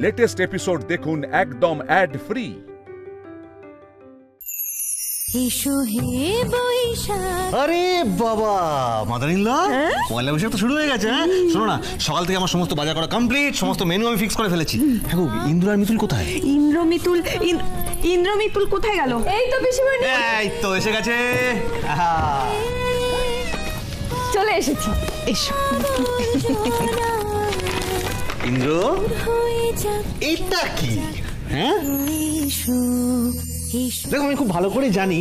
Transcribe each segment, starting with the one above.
Latest episode দেখুন একদম add free. আরে বাবা মাদার-ইন-ল, পয়লা বৈশাখ তো শুরু হয়ে গেছে। হ্যাঁ শোনো না, সকাল থেকে আমার সমস্ত বাজার করা কমপ্লিট, সমস্ত মেনু আমি ফিক্স করে ফেলেছি। হ্যাঁ গো, ইন্দ্র আর মিতুল কোথায়? ইন্দ্রমিতুল কোথায় গেল? এই তো পিসিমণি, এই তো এসে গেছে। চলে এসেছি, এসো। ইন্দ্র, এটা কি? হ্যাঁ দেখো, আমি খুব ভালো করে জানি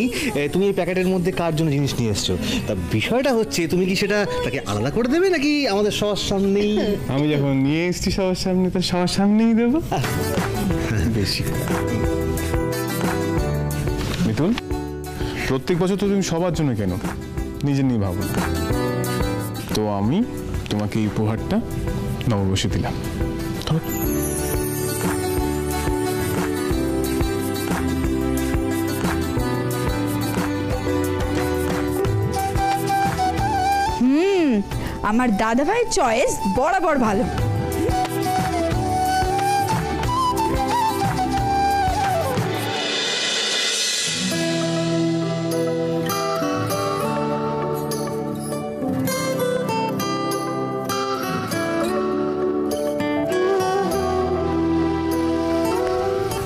তুমি এই প্যাকেটের মধ্যে কার জন্য জিনিস নিয়ে এসছো। তা বিষয়টা হচ্ছে, তুমি কি সেটা তাকে আলাদা করে দেবে নাকি আমাদের সবার সামনেই? আমি যখন নিয়ে এসেছি সবার সামনে, তো সবার সামনেই দেবো। বেশি মিতুল, প্রত্যেক বছর তো তুমি সবার জন্য কেন, নিজের নিয়ে ভাবো। তো আমি তোমাকে এই উপহারটা নববর্ষে দিলাম। আমার দাদা ভাইয়ের চয়েস বরাবর ভালো।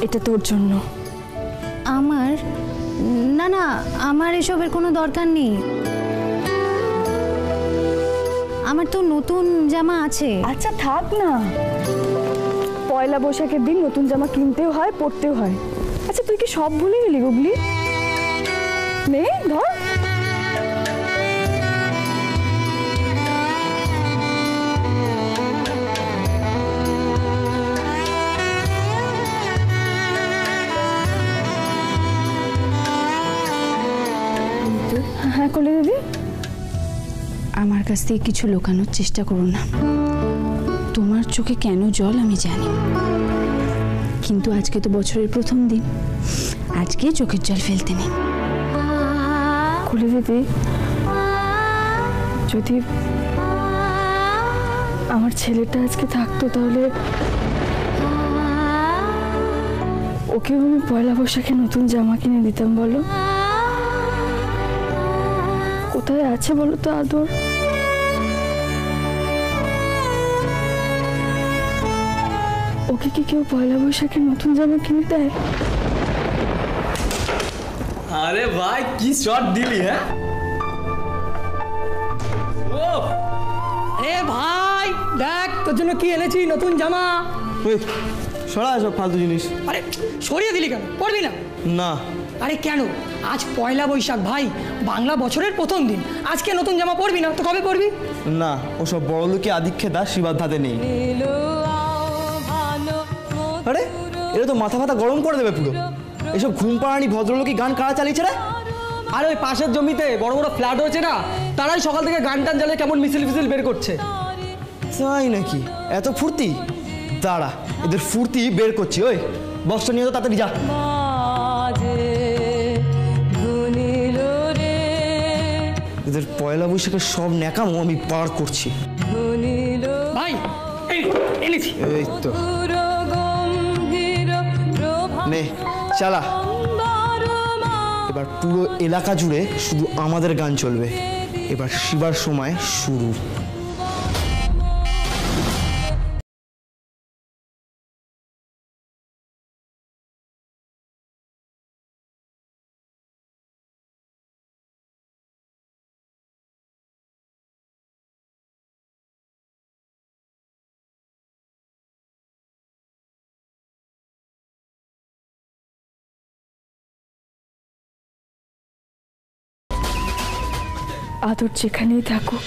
এটা তোর জন্য। আমার? না না, আমার এসবের কোনো দরকার নেই। আমার তো নতুন জামা আছে। আচ্ছা থাক না, পয়লা বৈশাখের দিন নতুন জামা কিনতেও হয়, পরতেও হয়। আচ্ছা তুই কি সব ভুলে গেলি গুগলি? নে ধর। হ্যাঁ কলি দিদি, আমার কাছ থেকে কিছু লুকানোর চেষ্টা করো না। তোমার চোখে কেন জল আমি জানি, কিন্তু আজকে তো বছরের প্রথম দিন, আজকে চোখের জল ফেলতে নেই। কলি দিদি, যদি আমার ছেলেটা আজকে থাকতো তাহলে ওকেও আমি পয়লা বৈশাখে নতুন জামা কিনে দিতাম। বলো কোথায় আছে বলো তো আদর? ওকে কি কেউ পয়লা বৈশাখে নতুন জামা কিনে দেয়? আরে ভাই কি শট দিলি! হ্যাঁ ও এ ভাই দেখ, তোর জন্য কি এনেছি, নতুন জামা। সরা সব ফালতু জিনিস। আরে সরিয়ে দিলি কেন? পড়বি না? না। আরে কেন? আজ পয়লা বৈশাখ ভাই, বাংলা বছরের প্রথম দিন। আজকে নতুন জামা পরবি না তো কবে পরবি? না, ওসব বড় লোকে আদিক্ষে দাস শিবাদ ধাতে নেই। আরে এটা তো মাথা ফাথা গরম করে দেবে পুরো। এসব ঘুম পাড়ানি ভদ্রলোকই গান কারা চালিয়েছে রে? আর ওই পাশের জমিতে বড় বড় ফ্ল্যাট হয়েছে না, তারাই সকাল থেকে গান টান জ্বালিয়ে কেমন মিছিল ফিছিল বের করছে। তাই নাকি? এত ফুর্তি? দাঁড়া, এদের ফুর্তি বের করছি। ওই বক্সটা নিয়ে তো তাড়াতাড়ি যা। এদের পয়লা বৈশাখের সব ন্যাকামো আমি পার করছি। ভাই এনেছি। এই তো নে চালা। এবার পুরো এলাকা জুড়ে শুধু আমাদের গান চলবে। এবার শিবার সময় শুরু। আদর যেখানেই থাকুক,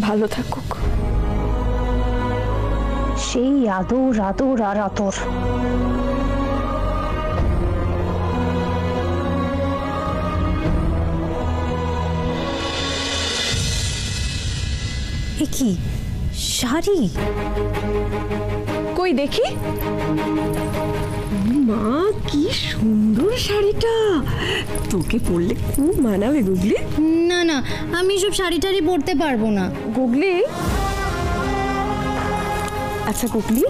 ভালো থাকুক। সেই আদর আদর আর আদর। এ কি শাড়ি? কই দেখি। মা কি সুন্দর শাড়িটা, তোকে পরলে খুব মানাবে গুগলি। না না, আমি সব শাড়ি টাড়ি পরতে পারবো না। গুগলি আচ্ছা গুগলি,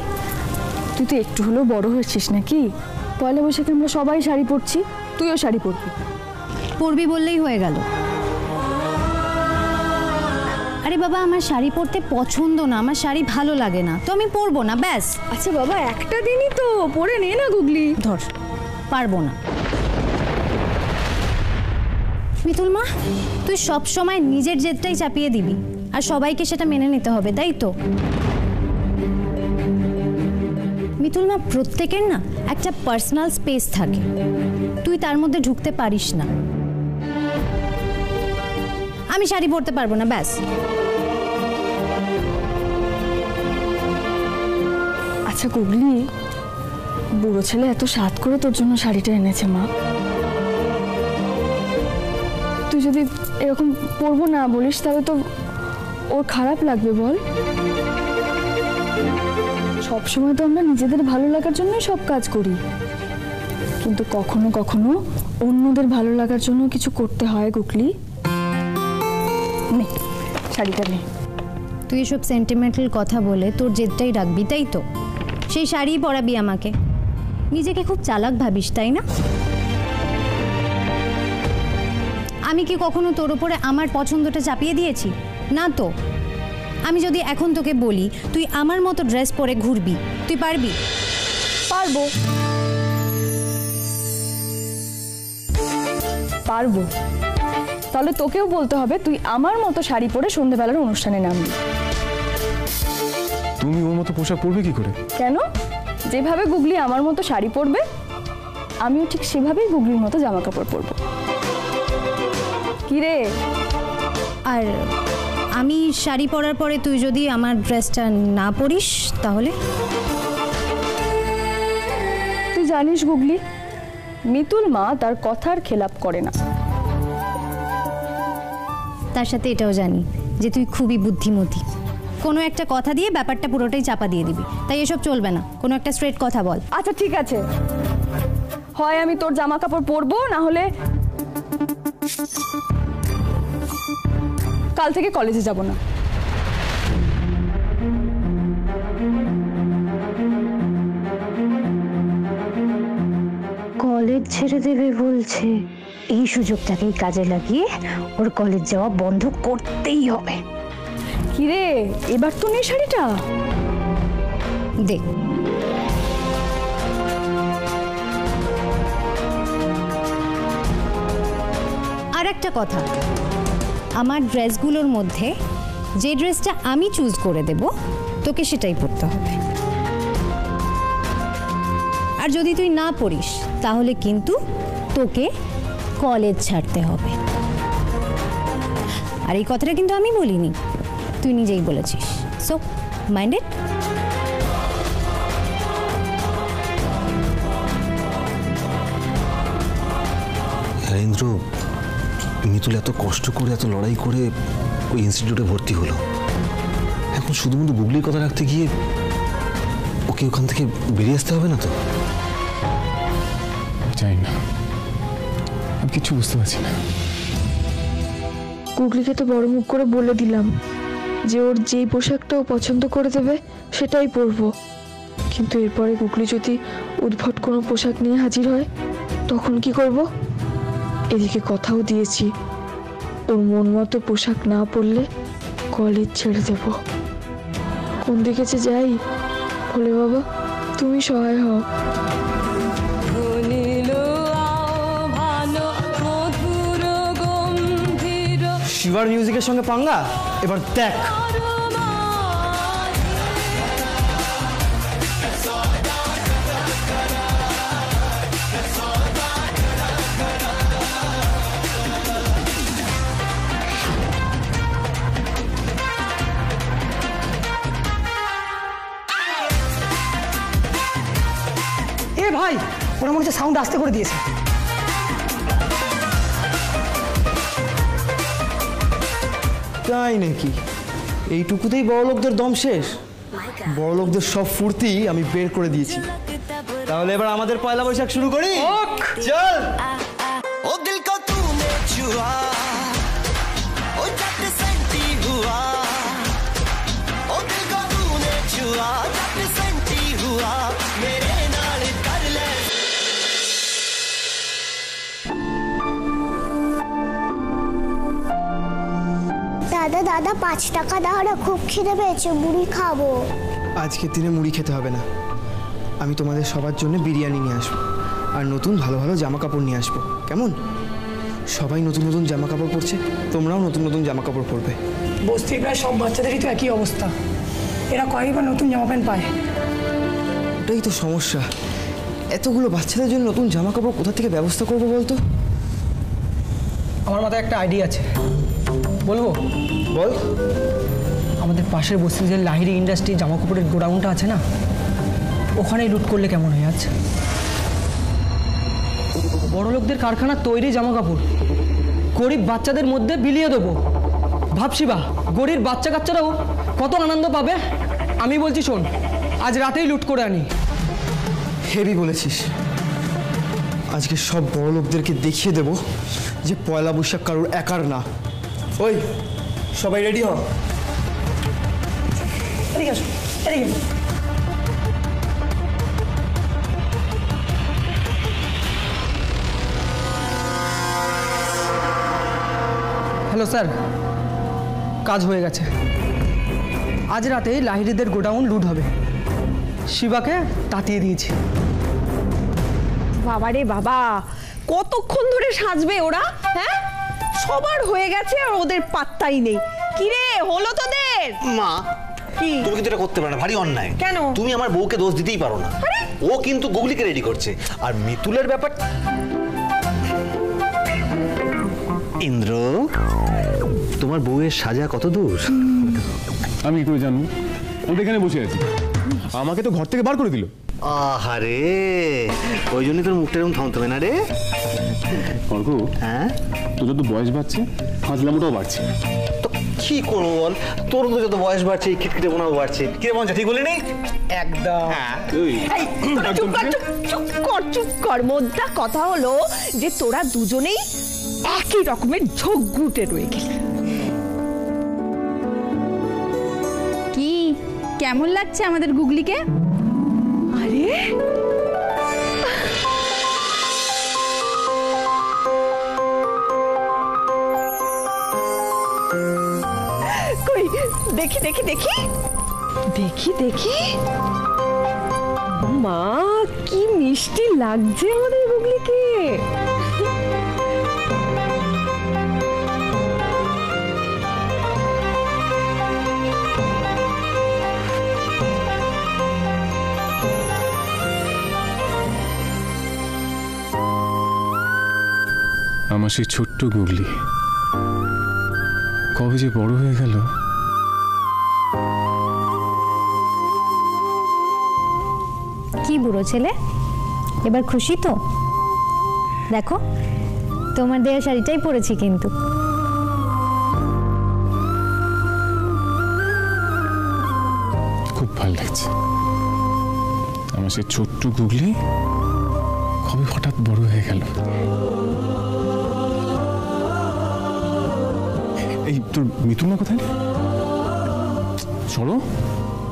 তুই তো একটু হলেও বড় হয়েছিস নাকি? পয়লা বৈশাখে আমরা সবাই শাড়ি পরছি, তুইও শাড়ি পরবি। পরবি বললেই হয়ে গেল? আরে বাবা, আমার শাড়ি পরতে পছন্দ না, আমার শাড়ি ভালো লাগে না, তো আমি পরবো না, ব্যাস। আচ্ছা বাবা, একটা দিনই তো পরে নে না গুগলি। ধর, পারবো না। মিতুল মা, তুই সব সময় নিজের জেদটাই চাপিয়ে দিবি, আর সবাইকে সেটা মেনে নিতে হবে, তাই তো? মিতুল মা, প্রত্যেকের না একটা পার্সোনাল স্পেস থাকে, তুই তার মধ্যে ঢুকতে পারিস না। আমি শাড়ি পরতে পারবো না, ব্যাস। আচ্ছা গুগলি, বুড়ো ছেলে এত সাত করে তোর জন্য শাড়িটা এনেছে মা, তুই যদি এরকম পরবো না বলিস তাহলে তো ওর খারাপ লাগবে, বল? সবসময় তো আমরা নিজেদের ভালো লাগার জন্যই সব কাজ করি, কিন্তু কখনো কখনো অন্যদের ভালো লাগার জন্য কিছু করতে হয় গুগলি। নে শাড়িটা নে। তুই এসব সেন্টিমেন্টাল কথা বলে তোর জেদটাই রাখবি, তাই তো? সেই শাড়িই পরাবি আমাকে। নিজেকে খুব চালাক ভাবিস, তাই না? আমি কি কখনো তোর উপরে আমার পছন্দটা চাপিয়ে দিয়েছি? না তো। আমি যদি এখন তোকে বলি তুই আমার মতো ড্রেস পরে ঘুরবি, তুই পারবি? পারবো, পারবো। তাহলে তোকেও বলতে হবে তুই আমার মতো শাড়ি পরে সন্ধ্যেবেলার অনুষ্ঠানে নামবি। তুমি ওর মতো পোশাক পরবে কি করে? কেন? যেভাবে গুগলি আমার মতো শাড়ি পরবে, আমিও ঠিক সেভাবেই গুগলির মতো জামা কাপড় পরবো। কি রে? আর আমি শাড়ি পরার পরে তুই যদি আমার ড্রেসটা না পরিস তাহলে? তুই জানিস গুগলি, মিতুল মা তার কথার খেলাপ করে না। তার সাথে এটাও জানি যে তুই খুবই বুদ্ধিমতী। কোনো একটা কথা দিয়ে ব্যাপারটা পুরোটাই চাপা দিয়ে দিবি, তাই এসব চলবে না। কোনো একটা স্ট্রেট কথা বল। আচ্ছা ঠিক আছে, হয় আমি তোর জামা কাপড় পরবো, না হলে কাল থেকে কলেজে যাব না। কলেজ ছেড়ে দেবে বলছে, এই সুযোগটাকেই কাজে লাগিয়ে ওর কলেজ যাওয়া বন্ধ করতেই হবে। কিরে, এবার তো নেই শাড়িটা? দে। আর একটা কথা, আমার ড্রেসগুলোর মধ্যে যে ড্রেসটা আমি চুজ করে দেব তোকে সেটাই পরতে হবে। আর যদি তুই না পরিস তাহলে কিন্তু তোকে কলেজ ছাড়তে হবে। আর এই কথাটা কিন্তু আমি বলিনি, তুই নিজেই বলেছিস। So minded? হরেন্দ্র, মিতুল এত কষ্ট করে এত লড়াই করে ওই ইনস্টিটিউটে ভর্তি হলো, এখন শুধুমাত্র গুগলির কথা রাখতে গিয়ে ওকে ওখান থেকে বেরিয়ে আসতে হবে না তো? জানি না, আমি কিছু বুঝতে পারছি না। গুগলিকে তো বড় মুখ করে বলে দিলাম যে ওর যেই পোশাকটা ও পছন্দ করে দেবে সেটাই পরবো, কিন্তু এরপরে গুগলি যদি উদ্ভট কোনো পোশাক নিয়ে হাজির হয় তখন কি করব? এদিকে কথাও দিয়েছি, ওর মন মতো পোশাক না পরলে কলেজ ছেড়ে দেব। কোন দিকে যে যাই, ভোলে বাবা তুমি সহায় হও। শিবার মিউজিকের সঙ্গে পাঙ্গা, এবার দেখ। এ ভাই, ওরা মনে হচ্ছে সাউন্ড আস্তে করে দিয়েছে। তাই নাকি? এইটুকুতেই বড়লোকদের দম শেষ? বড়লোকদের সব ফুর্তি আমি বের করে দিয়েছি। তাহলে এবার আমাদের পয়লা বৈশাখ শুরু করি। চল। ओ दिल को तूने छुआ, ओ जट सेंटी हुआ, ओ दिल को तूने छुआ। দাদা 5 টাকা দাও না, খুব খিদে পেয়েছে, মুড়ি খাবো। আজকের দিনে মুড়ি খেতে হবে না, আমি তোমাদের সবার জন্য বিরিয়ানি নিয়ে আসবো আর নতুন ভালো ভালো জামা কাপড় নিয়ে আসবো, কেমন? সবাই নতুন নতুন জামা কাপড় পরছে, তোমরাও নতুন নতুন জামা কাপড় পরবে। বস্তির প্রায় সব বাচ্চাদেরই তো একই অবস্থা, এরা কয়েকবার নতুন জামা প্যান্ট পায়। ওটাই তো সমস্যা, এতগুলো বাচ্চাদের জন্য নতুন জামা কাপড় কোথা থেকে ব্যবস্থা করবো বলতো? আমার মাথায় একটা আইডিয়া আছে, বলবো? বল। আমাদের পাশের বস্তির যে লাহিড়ী ইন্ডাস্ট্রি জামা কাপড়ের গোডাউনটা আছে না, ওখানেই লুট করলে কেমন হয়? আজ বড় লোকদের কারখানা তৈরি জামা কাপড় গরিব বাচ্চাদের মধ্যে বিলিয়ে দেবো। ভাবছি বা গরিব বাচ্চা কাচ্চারাও কত আনন্দ পাবে। আমি বলছি শোন, আজ রাতেই লুট করে আনি। হেভি বলেছিস, আজকে সব বড় লোকদেরকে দেখিয়ে দেব যে পয়লা বৈশাখ কারোর একার না। ওই সবাই রেডি হ। এদিকে আসো, এদিকে। হ্যালো স্যার, কাজ হয়ে গেছে। আজ রাতে লাহিড়ীদের গোডাউন লুট হবে, শিবাকে তাতিয়ে দিয়েছি। বাবারে বাবা, কতক্ষণ ধরে সাজবে ওরা? হ্যাঁ, সবার হয়ে গেছে আর ওদের পাত্তাই নেই। কি রে, হলো তোদের? মা, কি তুমি কিন্তু এটা করতে পারো না, ভারী অন্যায়। কেন? তুমি আমার বউকে দোষ দিতেই পারো না। ও কিন্তু গুগলিকে রেডি করছে। আর মিতুলের ব্যাপার, ইন্দ্র, তোমার বউয়ের সাজা কত দূর? আমি কি করে জানবো? আমি এখানে বসে আছি, আমাকে তো ঘর থেকে বার করে দিল। আহারে, ওই জন্যই তোর মুখটা এরকম থামতে না রে। কর্ক, হ্যাঁ, তোর যত বয়স বাড়ছে ফাজলামোটাও বাড়ছে। তো কি করবো বল, তোর তো যত বয়স বাড়ছে খিটখিটে মনাও বাড়ছে। কি রে মঞ্চা, ঠিক বলি নি? একদম। চুপ কর। মোদ্দা কথা হলো যে তোরা দুজনেই একই রকমের ঝগড়ুটে রয়ে গেলি। কি কেমন লাগছে আমাদের গুগলিকে? আরে কই দেখি দেখি দেখি দেখি দেখি, মা কি মিষ্টি লাগছে আমাদের গুগলিকে। আমার সেই ছোট্ট গুগলি কবে যে বড় হয়ে গেল। কি বুড়ো ছেলে, এবার খুশি তো? দেখো, তোমার দেওয়া শাড়িটাই পরেছি কিন্তু। খুব ভালো লাগছে। আমার সেই ছোট্ট গুগলি কবে হঠাৎ বড় হয়ে গেল। এই তোর মিতুল না কোথায়? চলো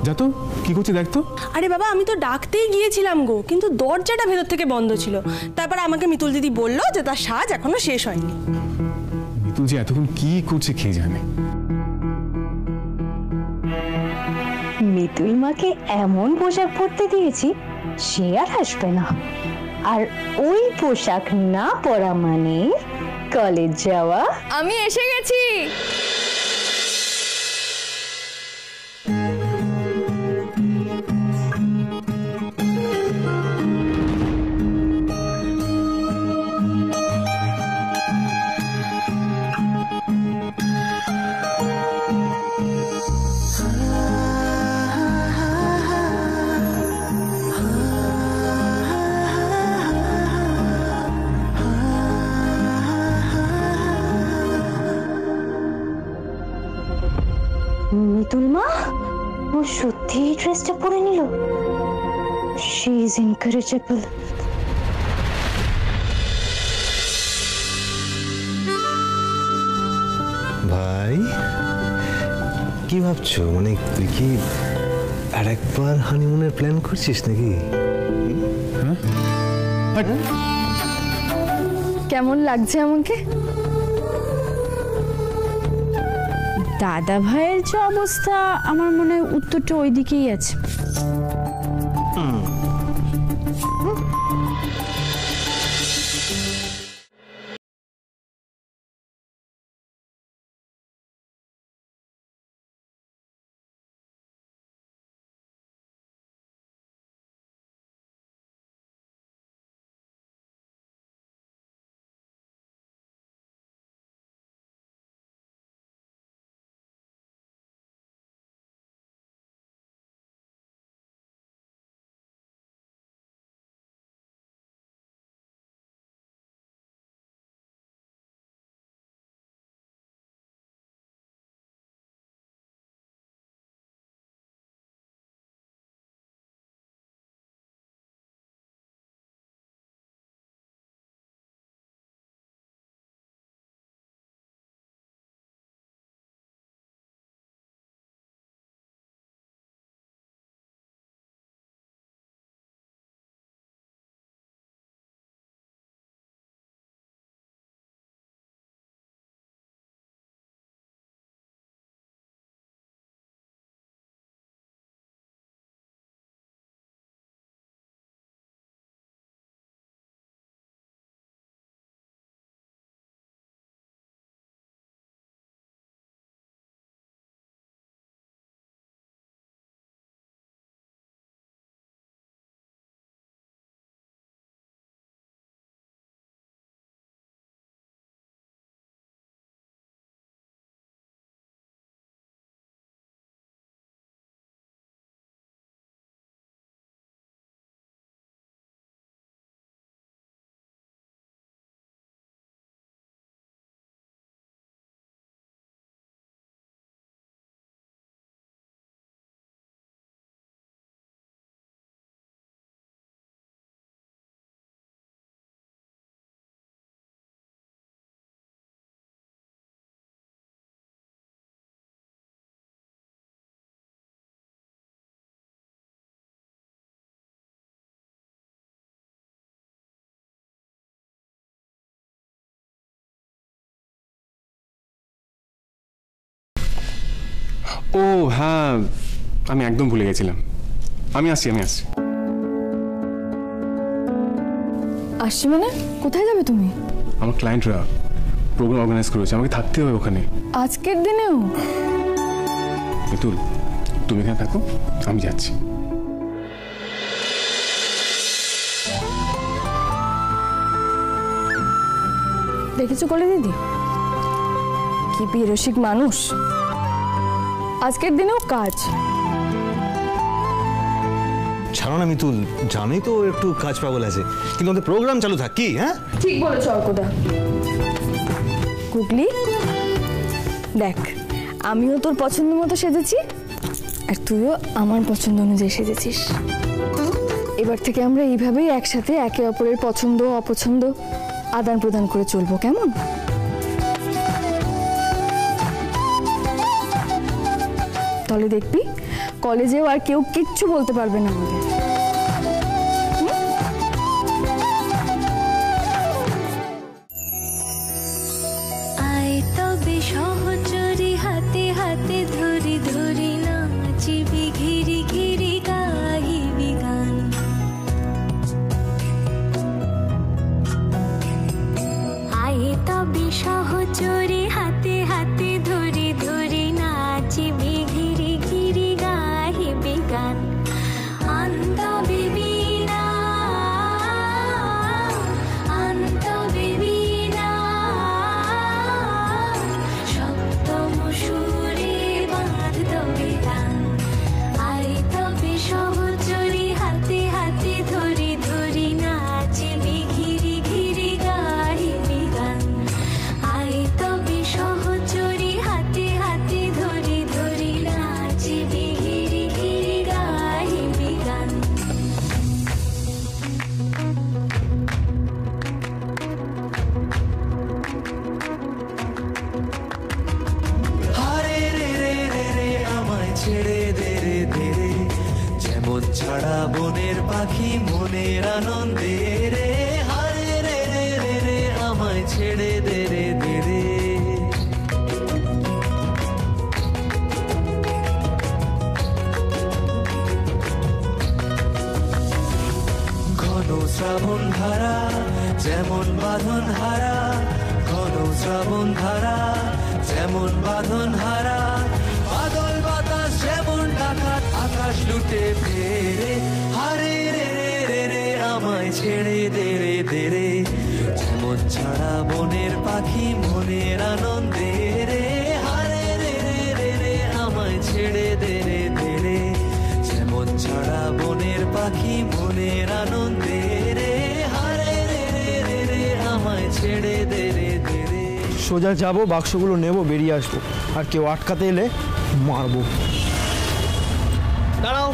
যা তো, কি করছে দেখ তো। আরে বাবা, আমি তো ডাকতেই গিয়েছিলাম গো, কিন্তু দরজাটা ভেতর থেকে বন্ধ ছিল। তারপর আমাকে মিতুল দিদি বললো যে তার সাজ এখনো শেষ হয়নি। মিতুল যে এতক্ষণ কি করছে কে জানে। মিতুল মাকে এমন পোশাক পরতে দিয়েছি সে আর আসবে না, আর ওই পোশাক না পরা মানে কলেজ যাওয়া। আমি এসে গেছি। মিতুল মা ও সত্যি এই ড্রেসটা পরে নিল। She is incorrigible. ভাই, কি ভাবছো? মানে তুই কি আর একবার হানিমুনের প্ল্যান করছিস নাকি? কেমন লাগছে আমাকে? দাদা ভাইয়ের যে অবস্থা আমার মনে হয় উত্তরটা ওই দিকেই আছে। ও হ্যাঁ, আমি একদম ভুলে গেছিলাম। আমি আসছি। আসছি মানে? কোথায় যাবে তুমি? আমার ক্লায়েন্টরা প্রোগ্রাম অর্গানাইজ করেছে, আমাকে থাকতে হবে ওখানে আজকের দিনেও। মিতুল, তুমি এখানে থাকো, আমি যাচ্ছি। দেখেছো কলে দিদি কি বিরসিক মানুষ, আজকের দিনেও কাজ। ছাড়ো না মিতুল, জানোই তো একটু কাজ পাগল আছে, কিন্তু আমাদের প্রোগ্রাম চালু থাক কি? হ্যাঁ ঠিক বলেছ অর্কদা। গুগলি দেখ, আমিও তোর পছন্দ মতো সেজেছি আর তুইও আমার পছন্দ অনুযায়ী সেজেছিস। এবার থেকে আমরা এইভাবেই একসাথে একে অপরের পছন্দ অপছন্দ আদান প্রদান করে চলবো, কেমন? তাহলে দেখবি কলেজেও আর কেউ কিচ্ছু বলতে পারবে না আমাদের। আয় তবে সহচরি হাতে হাতে ধরি ধরি নাচিবি ঘিরি ঘিরি গাহিবি গান। আয় তবে সহচরি হাতে হাতে ধরি ধরি নাচিবি ঘিরি ঘিরি গাহিবি গান। ছাড়া বনের পাখি মনের আনন্দে রে, হারে রে রে রে রে আমায় ছেড়ে দে রে দে রে। শ্রাবণ ধারা যেমন বাঁধন হারা, ঘন শ্রাবণ ধারা যেমন বাঁধন হারা, বাদল বাতাস যেমন ডাকাত আকাশ লুটে ফেরে, হারে রে রে রে রে আমায় ছেড়ে দে রে দে রে, যেমন ছাড়া বনের পাখি মনের আনন্দে রে, হারে রে রে রে রে আমায় ছেড়ে দে রে দে রে, যেমন ছাড়া বনের পাখি মনের আনন্দে রে, হারে রে রে রে রে আমায় ছেড়ে দে রে দে রে। সোজা যাবো, বাক্সগুলো নেব, বেরিয়ে আসবো, আর কেউ আটকাতে এলে মারবো। দাঁড়াও,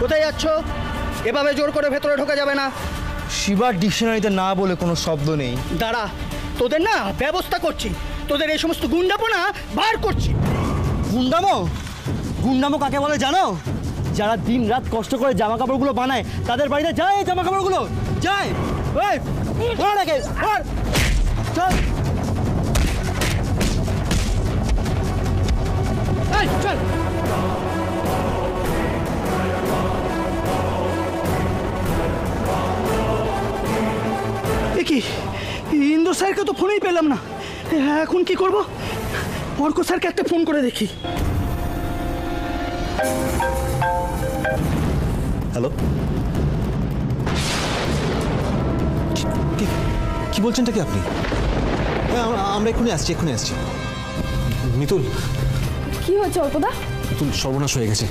কোথায় যাচ্ছ? এভাবে জোর করে ভেতরে ঢোকা যাবে না। শিবার ডিকশনারিতে না বলে কোনো শব্দ নেই। দাঁড়া, তোদের না ব্যবস্থা করছি, তোদের এই সমস্ত গুন্ডাপনা বার করছি। গুন্ডামো? গুন্ডামো কাকে বলে জানো? যারা দিন রাত কষ্ট করে জামা কাপড়গুলো বানায় তাদের বাড়িতে যায় জামা কাপড়গুলো যায়। চল চল। কি ইন্দু স্যারকে তো ফোনেই পেলাম না, এখন কি করব? অর্ক স্যারকে একটা ফোন করে দেখি। হ্যালো, কি বলছেনটা কি আপনি? হ্যাঁ, আমরা এক্ষুনি আসছি, এক্ষুনি আসছি। মিতুল, কি হয়েছে অর্কদা? মিতুল, সর্বনাশ হয়ে গেছে।